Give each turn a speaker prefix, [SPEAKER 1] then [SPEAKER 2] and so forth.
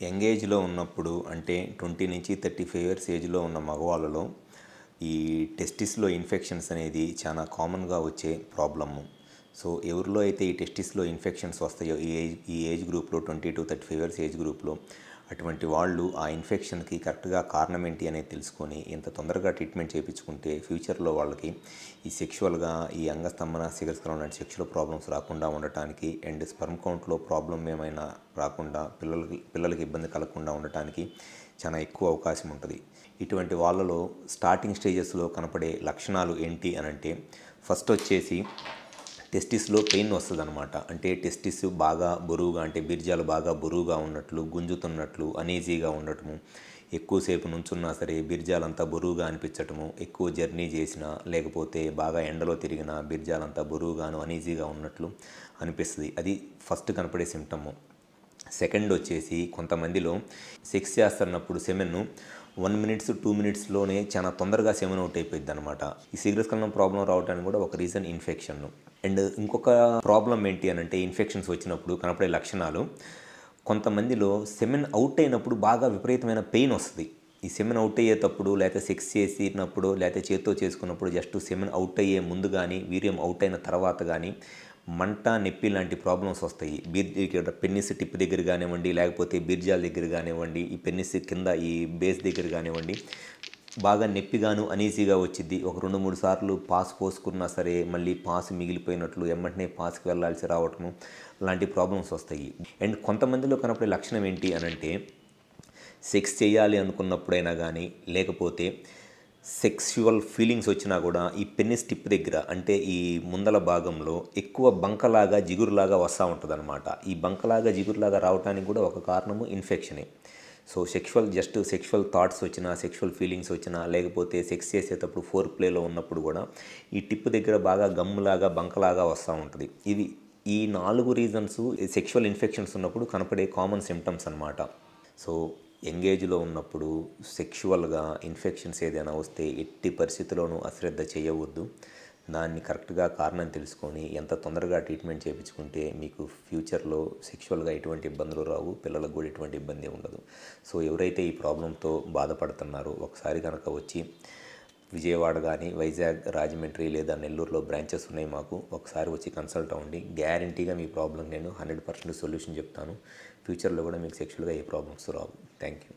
[SPEAKER 1] Young ఏజ్‌లో ఉన్నప్పుడు అంటే 20-35 ఇయర్స్ ఏజ్‌లో ఉన్న మగవాళ్ళలో ఈ టెస్టిస్‌లో ఇన్ఫెక్షన్స్ అనేది చాలా కామన్‌గా వచ్చే ప్రాబ్లము. సో, ఎవరిలో అయితే ఈ టెస్టిస్‌లో ఇన్ఫెక్షన్స్ వస్తాయో ఈ ఏజ్ గ్రూప్‌లో 20-35 ఇయర్స్ ఏజ్ గ్రూప్‌లో అటువంటి వాళ్ళు ఆ ఇన్ఫెక్షన్‌కి కరెక్ట్‌గా కారణం ఏంటి అనేది తెలుసుకొని ఎంత తొందరగా ట్రీట్మెంట్ చేపించుకుంటే ఫ్యూచర్‌లో వాళ్ళకి ఈ సెక్షువల్‌గా ఈ అంగస్తంభన, శీఘ్రస్ఖలనం లాంటి సెక్షువల్ ప్రాబ్లమ్స్ రాకుండా ఉండటానికి అండ్ స్పెర్మ్ కౌంట్‌లో ప్రాబ్లమ్ ఏమైనా రాకుండా పిల్లలకి ఇబ్బంది కలగకుండా ఉండటానికి చాలా ఎక్కువ అవకాశం ఉంటుంది. ఇటువంటి వాళ్ళలో స్టార్టింగ్ స్టేజెస్‌లో కనపడే లక్షణాలు ఏంటి అనంటే ఫస్ట్ వచ్చేసి టెస్టిస్‌లో పెయిన్ వస్తదనమాట. అంటే టెస్టిస్ బాగా బరువుగా అంటే బీర్జాలు బాగా బరువుగా ఉన్నట్లు, గుంజుతున్నట్లు, అనీజీగా ఉండటము, ఎక్కువసేపు నుంచున్నా సరే బీర్జాలంతా బరువుగా అనిపించటము, ఎక్కువ జర్నీ చేసినా లేకపోతే బాగా ఎండలో తిరిగినా బీర్జాలంతా బరువుగాను, అనీజీగా ఉన్నట్లు అనిపిస్తది. అది ఫస్ట్ కనపడే సింప్టము. సెకండ్ వచ్చేసి కొంతమందిలో సెక్స్ చేస్తున్నప్పుడు సెమెన్ 1 మినిట్స్ 2 మినిట్స్‌లోనే చాలా తొందరగా సెమెన్ అవుట్ అయిపోయిద్దనమాట. ఈ శీఘ్రస్ఖలనం ప్రాబ్లమ్ రావడానికి కూడా ఒక రీజన్ ఇన్ఫెక్షన్. అండ్ ఇంకొక ప్రాబ్లమ్ ఏంటి అనంటే ఇన్ఫెక్షన్స్ వచ్చినప్పుడు కనపడే లక్షణాలు కొంతమందిలో సెమెన్ అవుట్ అయినప్పుడు బాగా విపరీతమైన పెయిన్ వస్తది. ఈ సెమెన్ అవుట్ అయ్యేటప్పుడు లేకపోతే సెక్స్ చేసినప్పుడు లేకపోతే చేత్తో చేసుకున్నప్పుడు జస్ట్ సెమెన్ అవుట్ అయ్యే ముందు గానీ, వీర్యం అవుట్ అయిన తర్వాత గానీ మంట, నొప్పి లాంటి ప్రాబ్లమ్స్ వస్తాయి. ఇక్కడ పెన్నిస్ టిప్ దగ్గర కానివ్వండి, లేకపోతే బీర్జాల దగ్గర కానివ్వండి, ఈ పెన్నిస్ కింద ఈ బేస్ దగ్గర కానివ్వండి, బాగా నొప్పిగాను, అనీజీగా వచ్చిద్ది. ఒక 2, 3 సార్లు పాస్ పోసుకున్నా సరే మళ్ళీ పాస్ మిగిలిపోయినట్లు ఎమ్మటనే పాస్‌కి వెళ్ళాల్సి రావటము లాంటి ప్రాబ్లమ్స్ వస్తాయి. అండ్ కొంతమందిలో కనపడే లక్షణం ఏంటి అనంటే సెక్స్ చేయాలి అనుకున్నప్పుడైనా కానీ లేకపోతే సెక్సువల్ ఫీలింగ్స్ వచ్చినా కూడా ఈ పెన్నిస్ టిప్ దగ్గర అంటే ఈ ముందల భాగంలో ఎక్కువ బంకలాగా జిగురులాగా వస్తూ ఉంటుందన్నమాట. ఈ బంకలాగా జిగురులాగా రావడానికి కూడా ఒక కారణము ఇన్ఫెక్షనే. సో సెక్షువల్ థాట్స్ వచ్చినా, సెక్షువల్ ఫీలింగ్స్ వచ్చినా, లేకపోతే సెక్స్ చేసేటప్పుడు ఫోర్ ప్లేలో ఉన్నప్పుడు కూడా ఈ టిప్ దగ్గర బాగా గమ్ములాగా బంకలాగా వస్తూ ఉంటుంది. ఈ 4 రీజన్స్ సెక్షువల్ ఇన్ఫెక్షన్స్ ఉన్నప్పుడు కనపడే కామన్ సిమ్టమ్స్ అనమాట. సో యంగ్ ఏజ్‌లో ఉన్నప్పుడు సెక్షువల్‌గా ఇన్ఫెక్షన్స్ ఏదైనా వస్తే ఎట్టి పరిస్థితిలోనూ అశ్రద్ధ చేయవద్దు. దాన్ని కరెక్ట్‌గా కారణం తెలుసుకొని ఎంత తొందరగా ట్రీట్మెంట్ చేపించుకుంటే మీకు ఫ్యూచర్‌లో సెక్షువల్‌గా ఎటువంటి ఇబ్బందులు రావు. పిల్లలకు కూడా ఎటువంటి ఇబ్బంది ఉండదు. సో ఎవరైతే ఈ ప్రాబ్లమ్‌తో బాధపడుతున్నారో ఒకసారి కనుక వచ్చి విజయవాడ కానీ, వైజాగ్, రాజమండ్రి లేదా నెల్లూరులో బ్రాంచెస్ ఉన్నాయి మాకు. ఒకసారి వచ్చి కన్సల్ట్ అవ్వండి. గ్యారంటీగా మీ ప్రాబ్లమ్ నేను 100% సొల్యూషన్ చెప్తాను. ఫ్యూచర్లో కూడా మీకు సెక్షువల్‌గా ఏ ప్రాబ్లమ్స్ రావు. Thank you.